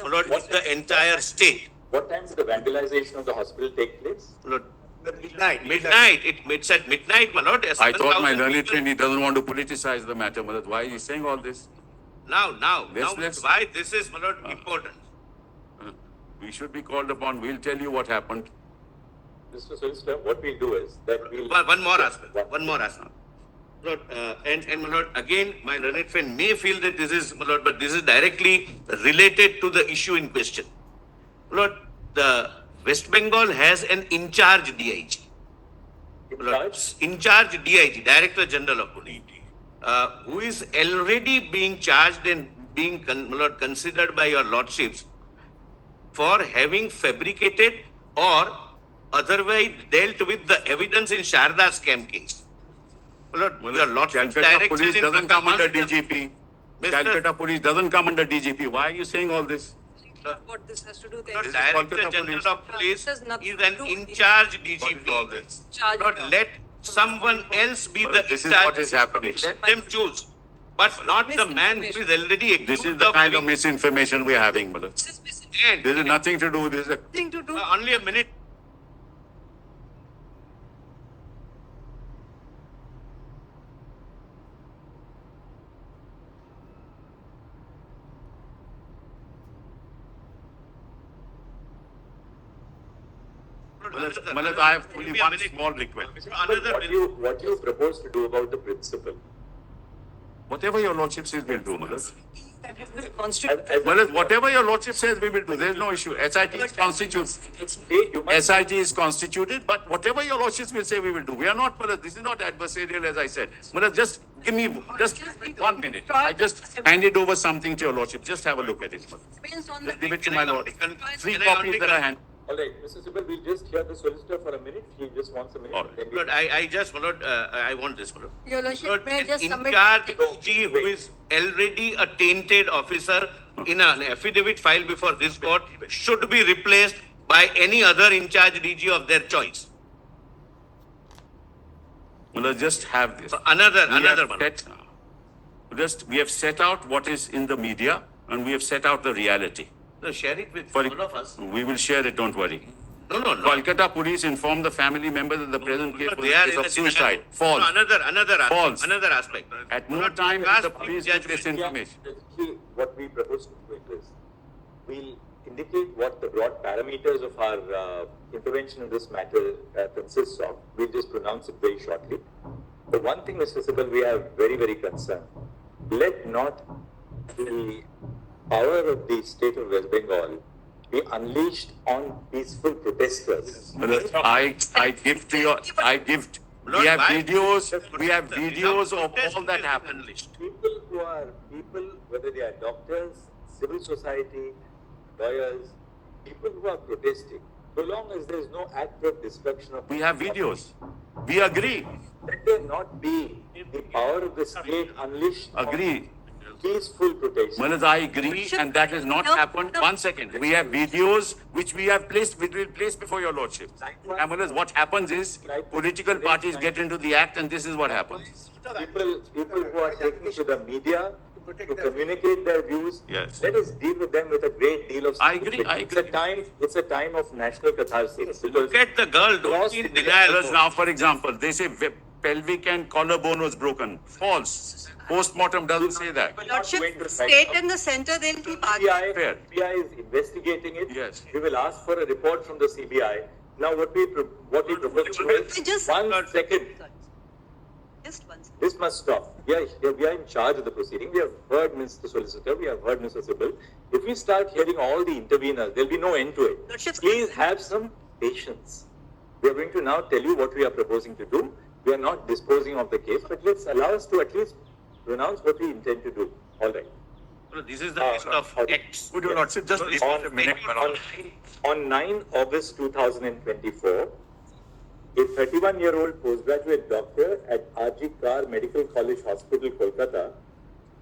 Lord, the entire state. What time did the vandalization of the hospital take place? Lord, midnight. It's at midnight, my lord. I thought my 7,000 learned people. trainee doesn't want to politicize the matter, Malad. Why is he saying all this? Now, Let's- why this is, my lord, important? We should be called upon. We'll tell you what happened. Mr. Solicitor, what we'll do is that we'll... One more aspect. Lord, and my lord, again, my learned friend may feel that this is, my lord, but this is directly related to the issue in question. Lord, the West Bengal has an in-charge DIG. In-charge DIG, Director General of Police, who is already being charged and being considered by your lordships for having fabricated or otherwise dealt with the evidence in Sharda scam case. Lord, your lordship's Calcutta direction police in doesn't come under Mr. DGP. Calcutta police doesn't come under DGP. Why are you saying all this? What this has to do Lord, there? Director Kolkata General police. of Police This has nothing is to an do with in-charge What is DGP. all this? Charge Lord, it out. let someone else be the This is in-charge. what is happening. Let them choose. But not the man who is already accused This is the kind of having- misinformation we are having, Malad. This is missing. And This is nothing to do. This is a Nothing to do. only a minute. Malad, I have only one small request. Another minute. What you propose to do about the principal? Whatever your lordship says, we'll do, Malad. Constitute. Malad, whatever your lordship says, we will do. There's no issue. SIT is constituted. SIT is constituted, but whatever your lordships will say, we will do. We are not, Malad, this is not adversarial, as I said. Malad, just give me just 1 minute. I just handed over something to your lordship. Just have a look at it, Malad. Depends on Just the. give it to my lord. Three Can I copies only that I hand. All right, Mr. Sibal, we'll just hear the solicitor for a minute. He just wants a minute. All right. Then we- Lord, I just, Lord, I want this, Lord. Your Lordship, Lord, may I an just submit? in-charge DG who is already a tainted officer in an affidavit filed before this court should be replaced by any other in-charge DG of their choice. Malad, just have this. So another We have one. we have set out what is in the media and we have set out the reality. So share it with For all of us. we will share it, don't worry. No. Kolkata police informed the family members that the present case was They a are case in of a suicide. denial. False. No, False. another aspect. At no Lord, time ask did the police judge- give this information. Basically, what we propose to do is, we'll indicate what the broad parameters of our intervention in this matter consists of. We'll just pronounce it very shortly. The one thing, Mr. Sibal, we are very, very concerned. Let not the power of the state of West Bengal be unleashed on peaceful protesters. I give to your, Lord, we have why- videos of all that happened. People, whether they are doctors, civil society, lawyers, people who are protesting, so long as there is no act of destruction of... We have videos. We agree. Let there not be the power of the state unleashed Agree. on peaceful protest. Manoj, I agree, and that has not happened. 1 second. We have videos which we have placed, which will place before your lordship. And Manoj, what happens is political parties get into the act, and this is what happens. People who are taking to the media to communicate their views. Yes. Let us deal with them with a great deal of... I agree. It's a time of national catharsis. Look at the girl, don't be in denial. Because now, for example, they say pelvic and collarbone was broken. False. Postmortem doesn't say that. Lordship, state and the center, they'll keep arguing. Fair. CBI is investigating it. Yes. We will ask for a report from the CBI. Now, what we propose to do is, Just- 1 second. Just one second. This must stop. We are in charge of the proceeding. We have heard Mr. Solicitor. We have heard Mr. Sibal. If we start hearing all the interveners, there'll be no end to it. Lordship, Please have some patience. We are going to now tell you what we are proposing to do. We are not disposing of the case, but let's allow us to at least pronounce what we intend to do. All right. This is the list of acts. Would you not say just On, a minute? on 9 August 2024, a 31-year-old postgraduate doctor at R.G. Kar Medical College Hospital, Kolkata,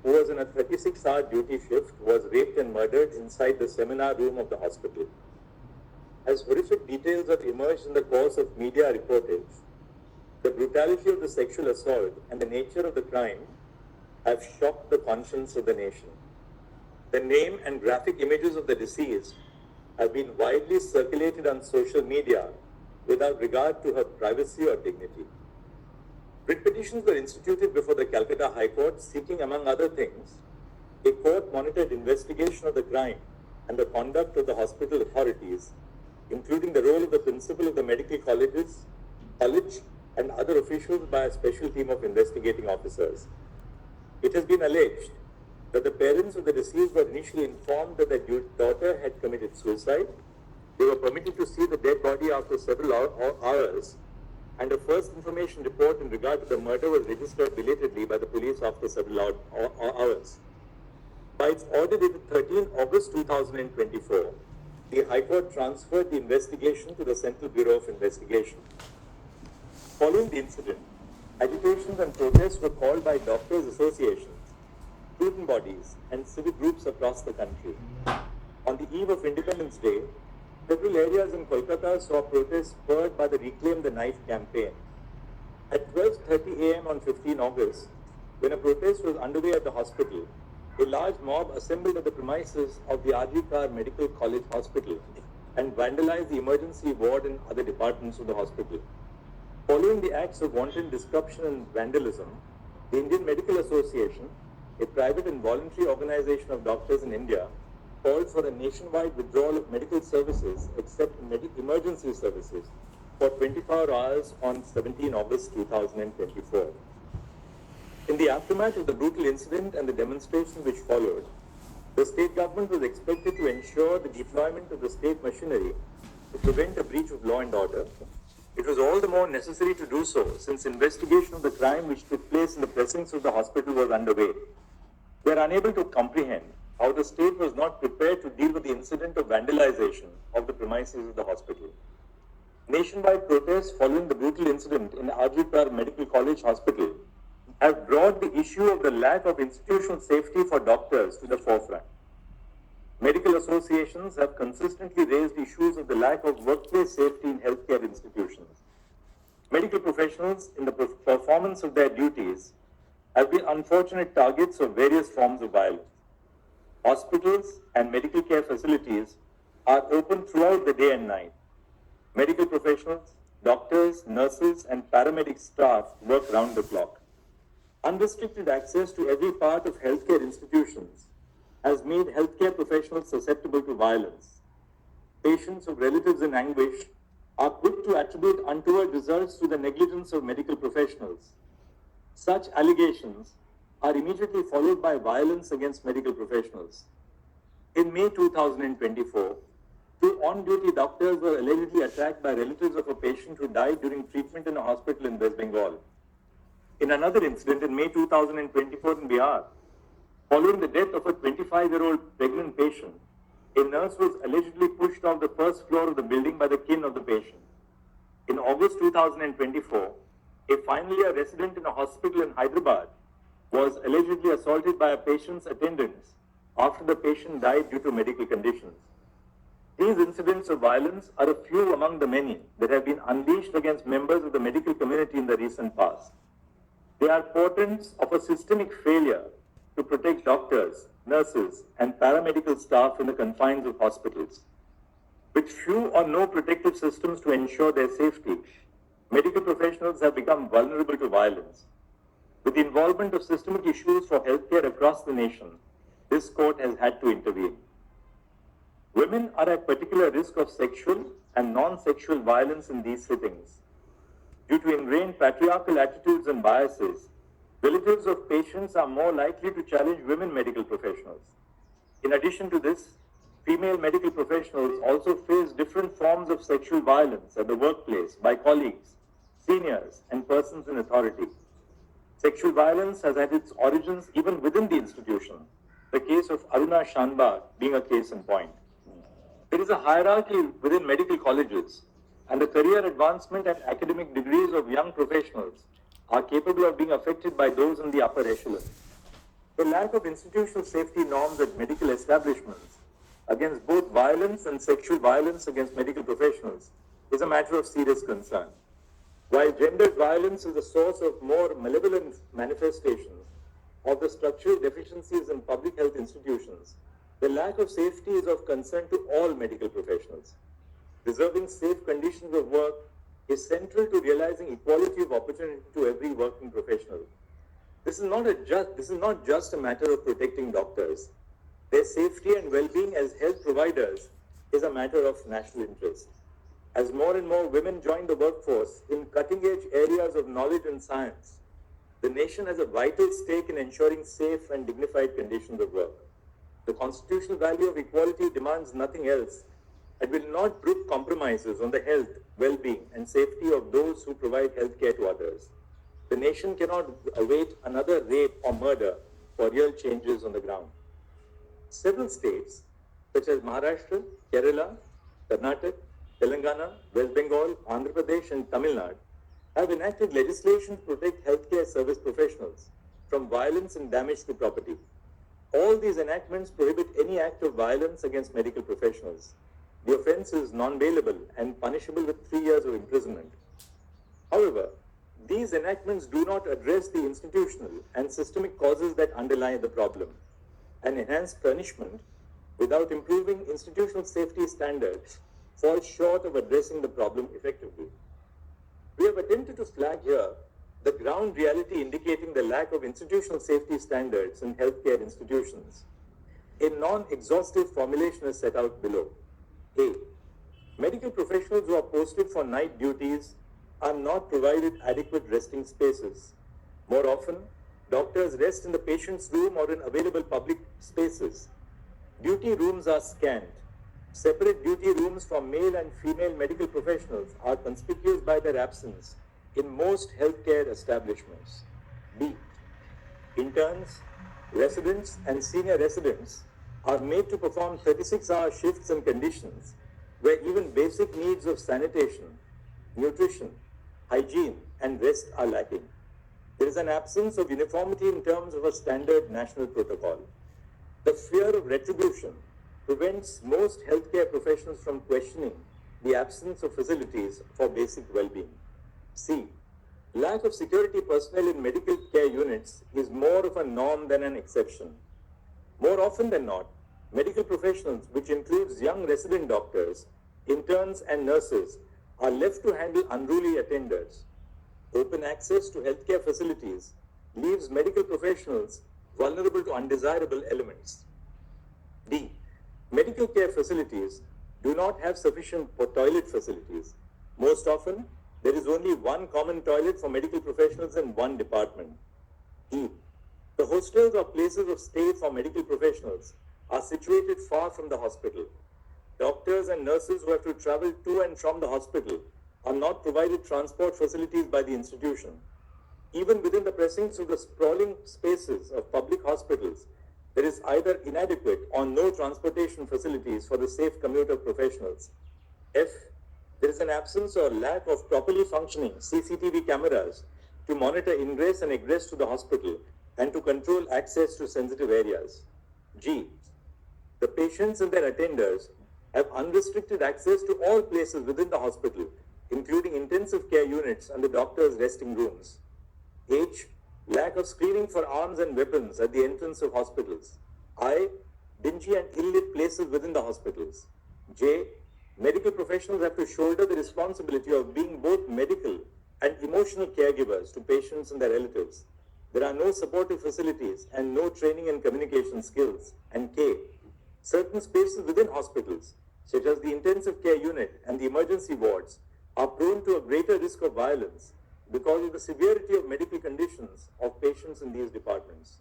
who was in a 36-hour duty shift, was raped and murdered inside the seminar room of the hospital. As horrific details have emerged in the course of media reportage, the brutality of the sexual assault and the nature of the crime have shocked the conscience of the nation. The name and graphic images of the deceased have been widely circulated on social media without regard to her privacy or dignity. Writ petitions were instituted before the Calcutta High Court seeking, among other things, a court-monitored investigation of the crime and the conduct of the hospital authorities, including the role of the principal of the medical college and other officials by a special team of investigating officers. It has been alleged that the parents of the deceased were initially informed that their daughter had committed suicide. They were permitted to see the dead body after several hours, and a first information report in regard to the murder was registered belatedly by the police after several hours. By its order dated 13 August 2024, the High Court transferred the investigation to the Central Bureau of Investigation. Following the incident, agitations and protests were called by doctors' associations, student bodies, and civic groups across the country. On the eve of Independence Day, several areas in Kolkata saw protests spurred by the Reclaim the Knife campaign. At 12:30 a.m. on 15 August, when a protest was underway at the hospital, a large mob assembled at the premises of the R.G. Medical College Hospital and vandalized the emergency ward and other departments of the hospital. Following the acts of wanton disruption and vandalism, the Indian Medical Association, a private and voluntary organization of doctors in India, called for a nationwide withdrawal of medical services except emergency services for 24 hours on 17 August 2024. In the aftermath of the brutal incident and the demonstration which followed, the state government was expected to ensure the deployment of the state machinery to prevent a breach of law and order. It was all the more necessary to do so since investigation of the crime which took place in the precincts of the hospital was underway. We are unable to comprehend how the state was not prepared to deal with the incident of vandalization of the premises of the hospital. Nationwide protests following the brutal incident in R.G. Medical College Hospital have brought the issue of the lack of institutional safety for doctors to the forefront. Medical associations have consistently raised issues of the lack of workplace safety in healthcare institutions. Medical professionals, in the performance of their duties, have been unfortunate targets of various forms of violence. Hospitals and medical care facilities are open throughout the day and night. Medical professionals, doctors, nurses, and paramedic staff work round the clock. Unrestricted access to every part of healthcare institutions has made healthcare professionals susceptible to violence. Patients of relatives in anguish are quick to attribute untoward results to the negligence of medical professionals. Such allegations are immediately followed by violence against medical professionals. In May 2024, two on-duty doctors were allegedly attacked by relatives of a patient who died during treatment in a hospital in West Bengal. In another incident in May 2024 in Bihar, following the death of a 25-year-old pregnant patient, a nurse was allegedly pushed off the first floor of the building by the kin of the patient. In August 2024, a final year resident in a hospital in Hyderabad was allegedly assaulted by a patient's attendants after the patient died due to medical conditions. These incidents of violence are a few among the many that have been unleashed against members of the medical community in the recent past. They are portents of a systemic failure to protect doctors, nurses, and paramedical staff in the confines of hospitals. With few or no protective systems to ensure their safety, medical professionals have become vulnerable to violence. With the involvement of systemic issues for healthcare across the nation, this court has had to intervene. Women are at particular risk of sexual and non-sexual violence in these settings. Due to ingrained patriarchal attitudes and biases, relatives of patients are more likely to challenge women medical professionals. In addition to this, female medical professionals also face different forms of sexual violence at the workplace by colleagues, seniors, and persons in authority. Sexual violence has had its origins even within the institution, the case of Aruna Shanbag being a case in point. There is a hierarchy within medical colleges, and the career advancement and academic degrees of young professionals are capable of being affected by those in the upper echelon. The lack of institutional safety norms at medical establishments against both violence and sexual violence against medical professionals is a matter of serious concern. While gendered violence is the source of more malevolent manifestations of the structural deficiencies in public health institutions, The lack of safety is of concern to all medical professionals. Preserving safe conditions of work is central to realizing equality of opportunity to every working professional. This is not just a matter of protecting doctors. Their safety and well-being as health providers is a matter of national interest. As more and more women join the workforce in cutting-edge areas of knowledge and science, the nation has a vital stake in ensuring safe and dignified conditions of work. The constitutional value of equality demands nothing else and will not brook compromises on the health, well-being, and safety of those who provide health care to others. The nation cannot await another rape or murder for real changes on the ground. Several states, such as Maharashtra, Kerala, Karnataka, Telangana, West Bengal, Andhra Pradesh, and Tamil Nadu, have enacted legislation to protect healthcare service professionals from violence and damage to property. All these enactments prohibit any act of violence against medical professionals. The offence is non-bailable and punishable with 3 years of imprisonment. However, these enactments do not address the institutional and systemic causes that underlie the problem, and enhanced punishment without improving institutional safety standards falls short of addressing the problem effectively. We have attempted to flag here the ground reality indicating the lack of institutional safety standards in healthcare institutions. A non-exhaustive formulation is set out below. A. Medical professionals who are posted for night duties are not provided adequate resting spaces. More often, doctors rest in the patient's room or in available public spaces. Duty rooms are scant. Separate duty rooms for male and female medical professionals are conspicuous by their absence in most healthcare establishments. B. Interns, residents, and senior residents are made to perform 36-hour shifts in conditions where even basic needs of sanitation, nutrition, hygiene, and rest are lacking. There is an absence of uniformity in terms of a standard national protocol. The fear of retribution prevents most healthcare professionals from questioning the absence of facilities for basic well-being. C. Lack of security personnel in medical care units is more of a norm than an exception. More often than not, medical professionals, which includes young resident doctors, interns, and nurses, are left to handle unruly attenders. Open access to healthcare facilities leaves medical professionals vulnerable to undesirable elements. D. Medical care facilities do not have sufficient toilet facilities. Most often, there is only one common toilet for medical professionals in one department. E. The hostels or places of stay for medical professionals are situated far from the hospital. Doctors and nurses who have to travel to and from the hospital are not provided transport facilities by the institution. Even within the precincts of the sprawling spaces of public hospitals, there is either inadequate or no transportation facilities for the safe commute of professionals. F. There is an absence or lack of properly functioning CCTV cameras to monitor ingress and egress to the hospital and to control access to sensitive areas. G. The patients and their attenders have unrestricted access to all places within the hospital, including intensive care units and the doctor's resting rooms. H. Lack of screening for arms and weapons at the entrance of hospitals. I. Dingy and ill-lit places within the hospitals. J. Medical professionals have to shoulder the responsibility of being both medical and emotional caregivers to patients and their relatives. There are no supportive facilities and no training and communication skills. And K. Certain spaces within hospitals, such as the intensive care unit and the emergency wards, are prone to a greater risk of violence because of the severity of medical conditions of patients in these departments.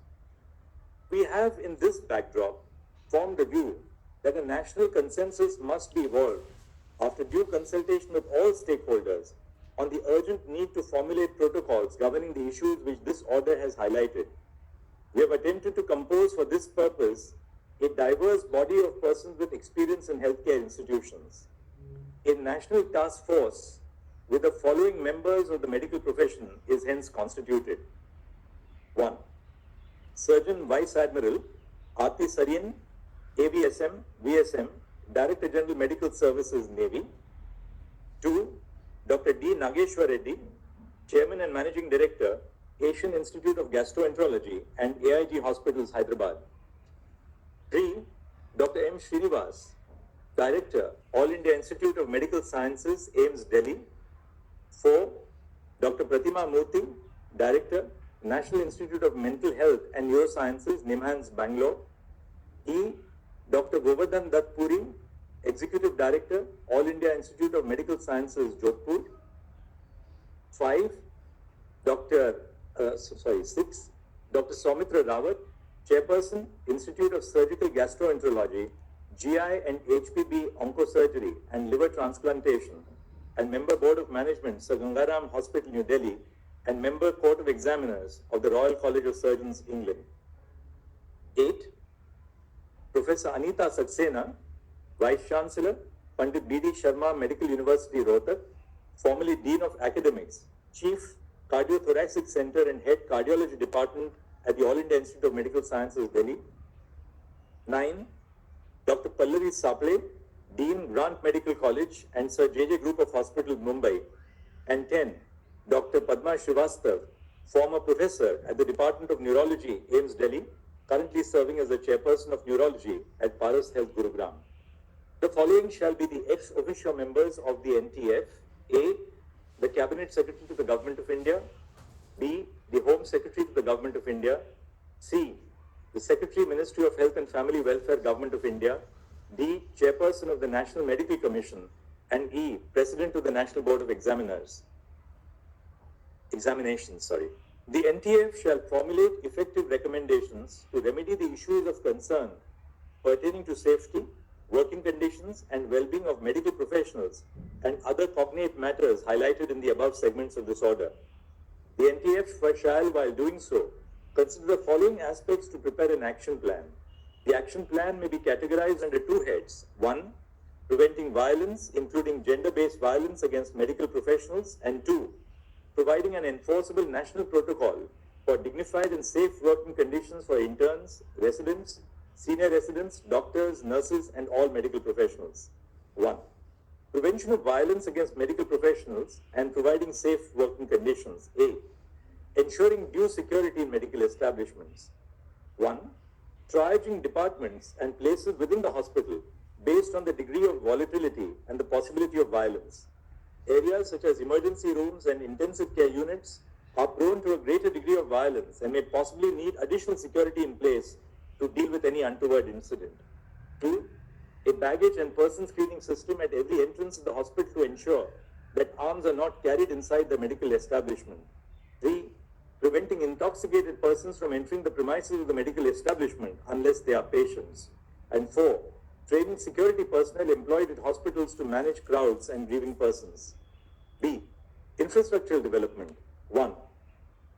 We have, in this backdrop, formed a view that a national consensus must be evolved after due consultation with all stakeholders on the urgent need to formulate protocols governing the issues which this order has highlighted. We have attempted to compose for this purpose a diverse body of persons with experience in healthcare institutions. A national task force with the following members of the medical profession is hence constituted. 1. Surgeon Vice Admiral Aarti Saryan, AVSM, VSM, Director General Medical Services, Navy. 2. Dr. D. Nageshwar Reddy, Chairman and Managing Director, Asian Institute of Gastroenterology and AIG Hospitals, Hyderabad. 3. Dr. M. Srinivas, Director, All India Institute of Medical Sciences, AIIMS, Delhi. 4. Dr. Pratima Murthy, Director, National Institute of Mental Health and Neurosciences, NIMHANS, Bangalore. E. Dr. Govardhan Dutt Puri, Executive Director, All India Institute of Medical Sciences, Jodhpur. 5. 6. Dr. Soumitra Rawat, Chairperson, Institute of Surgical Gastroenterology, GI and HPB Oncosurgery and Liver Transplantation, and Member Board of Management, Sir Gangaram Hospital, New Delhi, and Member Court of Examiners of the Royal College of Surgeons, England. 8. Professor Anita Saxena, Vice Chancellor, Pandit B.D. Sharma Medical University, Rohtak, formerly Dean of Academics, Chief, Cardiothoracic Center and Head Cardiology Department at the All India Institute of Medical Sciences, Delhi. 9. Dr. Pallavi Saple, Dean, Grant Medical College and Sir J.J. Group of Hospitals, Mumbai. And 10. Dr. Padma Srivastav, former professor at the Department of Neurology, AIIMS, Delhi, currently serving as the Chairperson of Neurology at Paras Health, Gurugram. The following shall be the ex officio members of the NTF. A. The Cabinet Secretary to the Government of India. B. The Home Secretary to the Government of India. C. The Secretary, Ministry of Health and Family Welfare, Government of India. D. Chairperson of the National Medical Commission. And E. President of the National Board of Examinations. The NTF shall formulate effective recommendations to remedy the issues of concern pertaining to safety, working conditions, and well-being of medical professionals and other cognate matters highlighted in the above segments of this order. The NTF shall, while doing so, consider the following aspects to prepare an action plan. The action plan may be categorized under two heads. 1. Preventing violence, including gender-based violence against medical professionals. And 2. Providing an enforceable national protocol for dignified and safe working conditions for interns, residents, senior residents, doctors, nurses, and all medical professionals. 1. Prevention of violence against medical professionals and providing safe working conditions. A. Ensuring due security in medical establishments. 1. Triaging departments and places within the hospital based on the degree of volatility and the possibility of violence. Areas such as emergency rooms and intensive care units are prone to a greater degree of violence and may possibly need additional security in place to deal with any untoward incident. 2. A baggage and person screening system at every entrance of the hospital to ensure that arms are not carried inside the medical establishment. 3. Preventing intoxicated persons from entering the premises of the medical establishment unless they are patients. And 4. Training security personnel employed at hospitals to manage crowds and grieving persons. B. Infrastructural development. 1.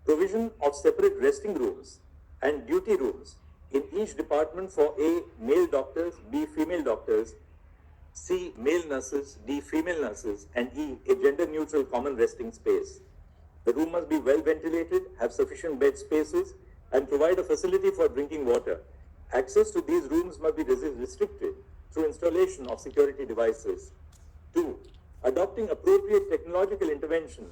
Provision of separate resting rooms and duty rooms in each department for A. Male doctors, B. Female doctors, C. Male nurses, D. Female nurses, and E. A gender-neutral common resting space. The room must be well ventilated, have sufficient bed spaces, and provide a facility for drinking water. Access to these rooms must be restricted through installation of security devices. 2. Adopting appropriate technological intervention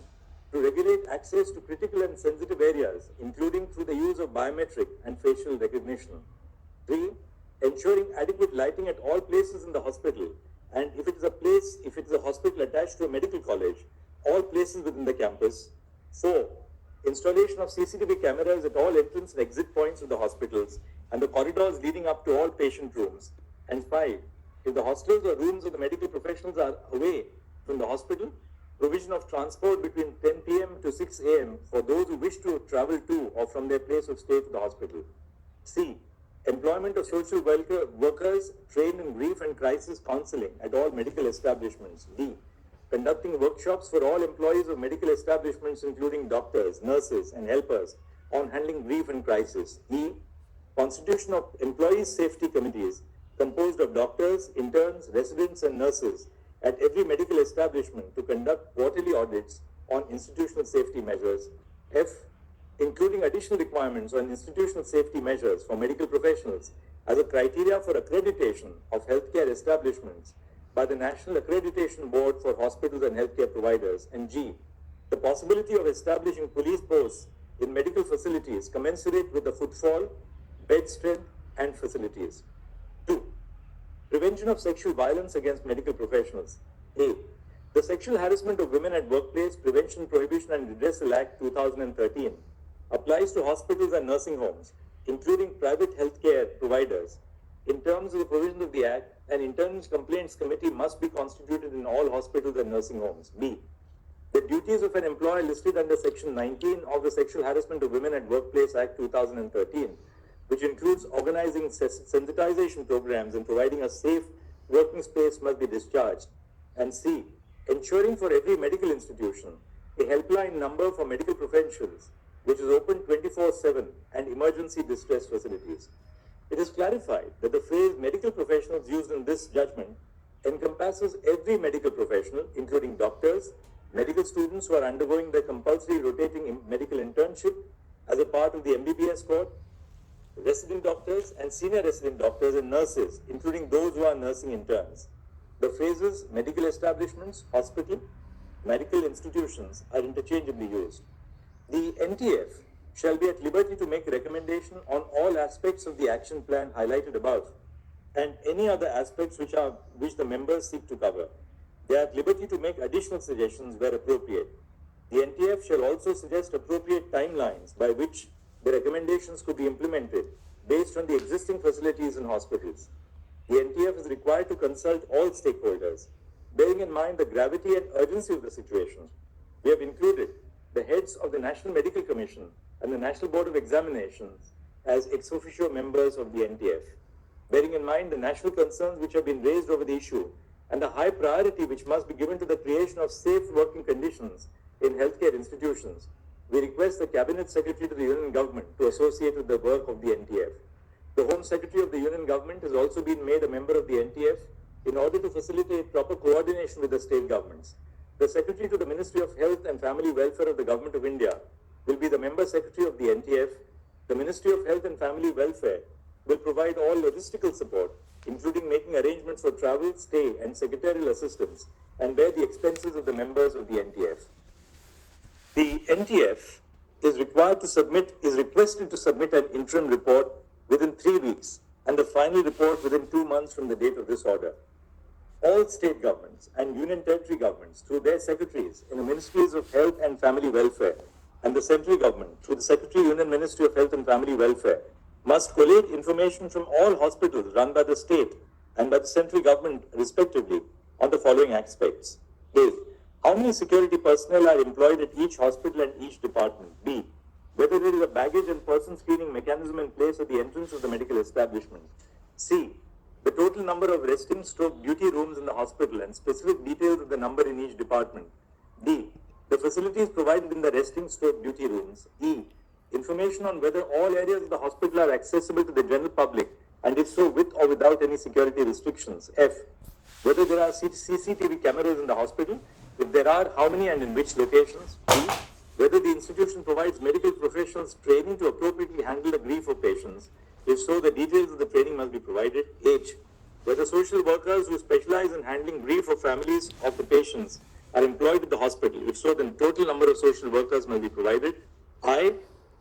to regulate access to critical and sensitive areas, including through the use of biometric and facial recognition. 3. Ensuring adequate lighting at all places in the hospital, and if it is a hospital attached to a medical college, all places within the campus. 4. Installation of CCTV cameras at all entrance and exit points of the hospitals and the corridors leading up to all patient rooms. And 5. If the hostels or rooms of the medical professionals are away from the hospital, provision of transport between 10 p.m. to 6 a.m. for those who wish to travel to or from their place of stay to the hospital. C. Employment of social workers trained in grief and crisis counseling at all medical establishments. D. Conducting workshops for all employees of medical establishments, including doctors, nurses, and helpers, on handling grief and crisis. E. Constitution of employees' safety committees composed of doctors, interns, residents, and nurses at every medical establishment to conduct quarterly audits on institutional safety measures. F. Including additional requirements on institutional safety measures for medical professionals as a criteria for accreditation of healthcare establishments by the National Accreditation Board for Hospitals and Healthcare Providers. And G. The possibility of establishing police posts in medical facilities commensurate with the footfall, bed strength, and facilities. 2. Prevention of sexual violence against medical professionals. A. The Sexual Harassment of Women at Workplace Prevention, Prohibition and Redressal Act 2013 applies to hospitals and nursing homes, including private healthcare providers. In terms of the provisions of the Act, an internal complaints committee must be constituted in all hospitals and nursing homes. B. The duties of an employer listed under Section 19 of the Sexual Harassment of Women at Workplace Act 2013, which includes organizing sensitization programs and providing a safe working space, must be discharged. And C. Ensuring for every medical institution a helpline number for medical professionals, which is open 24/7, and emergency distress facilities. It is clarified that the phrase medical professionals used in this judgment encompasses every medical professional, including doctors, medical students who are undergoing their compulsory rotating medical internship as a part of the MBBS course, resident doctors and senior resident doctors and nurses, including those who are nursing interns. The phrases medical establishments, hospital, medical institutions are interchangeably used. The NTF shall be at liberty to make recommendation on all aspects of the action plan highlighted above and any other aspects which the members seek to cover. They are at liberty to make additional suggestions where appropriate. The NTF shall also suggest appropriate timelines by which the recommendations could be implemented based on the existing facilities in hospitals. The NTF is required to consult all stakeholders, bearing in mind the gravity and urgency of the situation. We have included the heads of the National Medical Commission and the National Board of Examinations as ex officio members of the NTF. Bearing in mind the national concerns which have been raised over the issue and the high priority which must be given to the creation of safe working conditions in healthcare institutions, we request the Cabinet Secretary to the Union Government to associate with the work of the NTF. The Home Secretary of the Union Government has also been made a member of the NTF in order to facilitate proper coordination with the state governments. The Secretary to the Ministry of Health and Family Welfare of the Government of India will be the Member Secretary of the NTF. The Ministry of Health and Family Welfare will provide all logistical support, including making arrangements for travel, stay, and secretarial assistance, and bear the expenses of the members of the NTF. The NTF is requested to submit an interim report within 3 weeks and the final report within 2 months from the date of this order. All state governments and union territory governments through their secretaries in the Ministries of Health and Family Welfare and the central government through the Secretary Union Ministry of Health and Family Welfare must collate information from all hospitals run by the state and by the central government respectively on the following aspects. A. How many security personnel are employed at each hospital and each department? B. Whether there is a baggage and person screening mechanism in place at the entrance of the medical establishment. C. The total number of resting/duty rooms in the hospital and specific details of the number in each department. D. The facilities provided in the resting/duty rooms. E. Information on whether all areas of the hospital are accessible to the general public, and if so, with or without any security restrictions. F. Whether there are CCTV cameras in the hospital. If there are, how many and in which locations? G. Whether the institution provides medical professionals training to appropriately handle the grief of patients. If so, the details of the training must be provided. H. Whether social workers who specialize in handling grief of families of the patients are employed at the hospital. If so, then total number of social workers must be provided. I.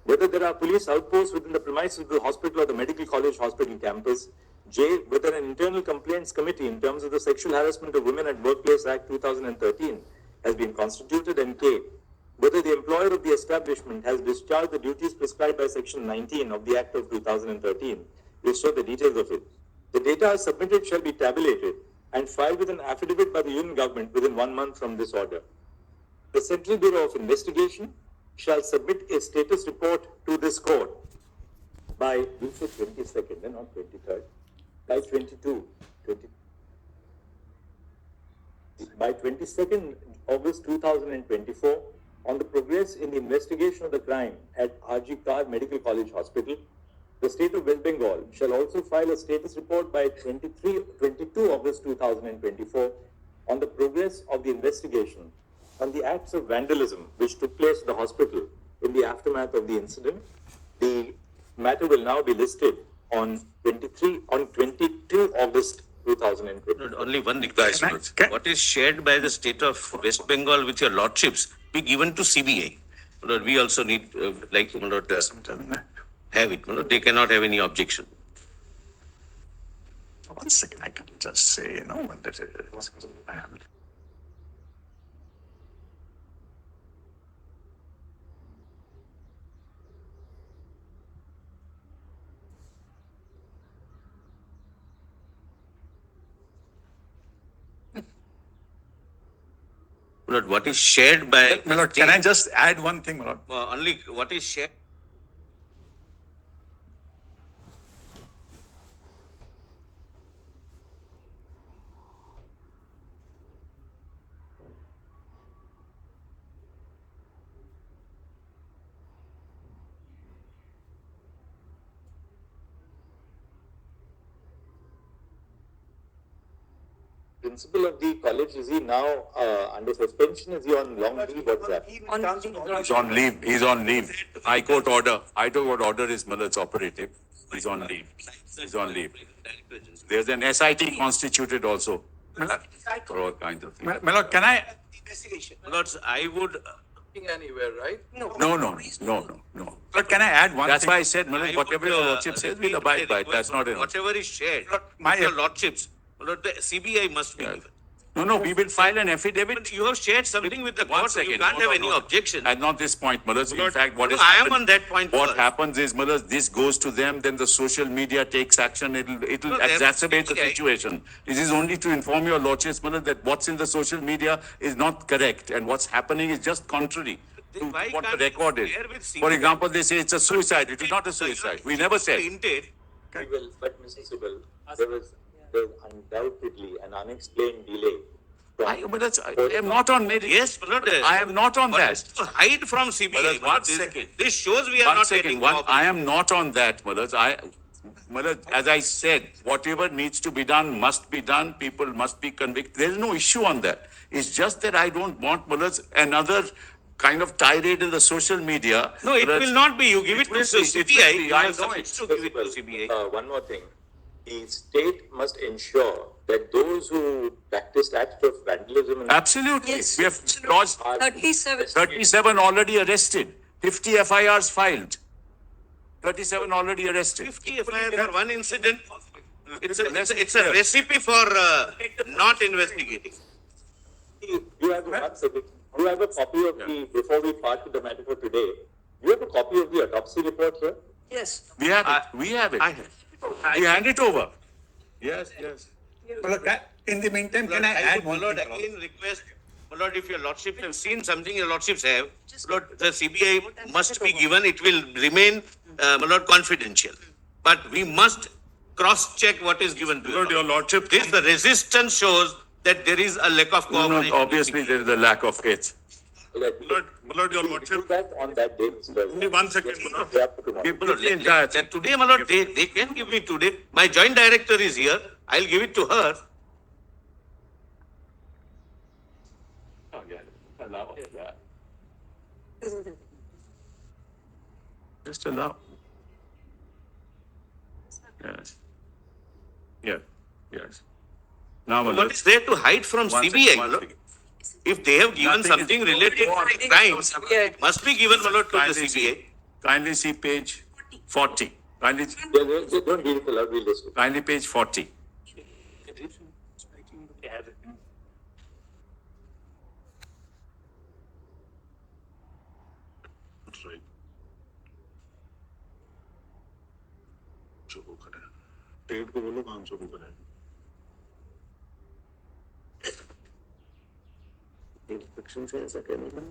Whether there are police outposts within the premises of the hospital or the medical college hospital campus. J. Whether an internal complaints committee in terms of the Sexual Harassment of Women at Workplace Act 2013 has been constituted. And K. Whether the employer of the establishment has discharged the duties prescribed by Section 19 of the Act of 2013. If so, the details of it. The data submitted shall be tabulated and filed with an affidavit by the Union Government within 1 month from this order. The Central Bureau of Investigation shall submit a status report to this court by 22nd and not 23rd, by 22nd August 2024 on the progress in the investigation of the crime at RG Kar Medical College Hospital. The state of West Bengal shall also file a status report by 22 August 2024 on the progress of the investigation on the acts of vandalism which took place at the hospital in the aftermath of the incident. The matter will now be listed on 22 August 2020. Only one request. What is shared by the state of West Bengal with your lordships be given to CBI. We also need, have it. They cannot have any objection. 1 second, I can just say, you know, what that is. I have it. But what is shared by My lord, can I just add one thing, my lord? only what is shared? Principal of the college, is he now under suspension? Is he on long leave? What's that? He's on leave. He's on leave. High Court order. High Court order is Millard's operative. He's on leave. He's on leave. There's an SIT constituted also. For all kinds of things. My lord, can I? Lords, I would. Anywhere, right? No. But can I add one That's thing? why I said, Millard, whatever your lordship says, we'll abide by it. That's not enough. Whatever is shared, My- your lordships, Lord, the CBI must be given. No, we will file an affidavit. But you have shared something with the One court, second. you can't have any objection. At not this point, Millard. In Lord, fact, what no, is I am happened- on that point What first. happens is, Millard, this goes to them, then the social media takes action. It'll No, there- exacerbate the CBI situation. This is only to inform your lordships, Millard, that what's in the social media is not correct, and what's happening is just contrary to Then why what the can't you record is. share with For CBI? example, they say it's a suicide. It is not a suicide. We never said. Hinted, But Mr. Subal, there's undoubtedly an unexplained delay. I am not on merit. yes, Lord. I am not on But that. it's to hide from CBI. Millard, one This- second. This shows we are One not second, getting one, cooperation. I am not on that, Millard. Millard, as I said, whatever needs to be done must be done. People must be convicted. There is no issue on that. It's just that I don't want, Millard, another kind of tirade in the social media. No, it Millard, will not be. You give it to will be, it will CBI. be. You I are know supposed to it. give it to CBI. One more thing. The state must ensure that those who practiced acts of vandalism and Absolutely. Yes. We have lodged 37. 37 already arrested, 50 FIRs filed. 37 already arrested. 50 FIR for one incident. It's a recipe for not investigating. you have one second. You have a copy of the, before we part with the matter for today, you have a copy of the autopsy report here? Yes. We have it. We have it. I have. You hand it over. Yes. My lord, in the meantime, can I add one Lord, thing? again request, Lord, if your lordships have seen something your lordships have, Lord, the CBI must be given, it will remain, Lord, confidential. But we must cross-check what is given to Lord, your lordship. This, the resistance shows that there is a lack of No, cooperation. obviously there is a lack of faith. Lord, your lordship. That on that day, Mr. Only 1 second, Yes, Lord. day after tomorrow. Give the entire thing. Today, my lord, they can give me today. My joint director is here. I'll give it to her. Oh, yeah. Allow that. Just allow. Yes. Yes. Now, my What lord. is there to hide from One CBI, second, my one lord? second. If they have given Nothing is- something related to crimes, it must be given, my lord, to the Kindly CBI. see, kindly see page 40. Kindly, Don't read it aloud, we'll just. kindly page 40. Ticket को बोलो काम शुरू करें instruction से ऐसा कहने का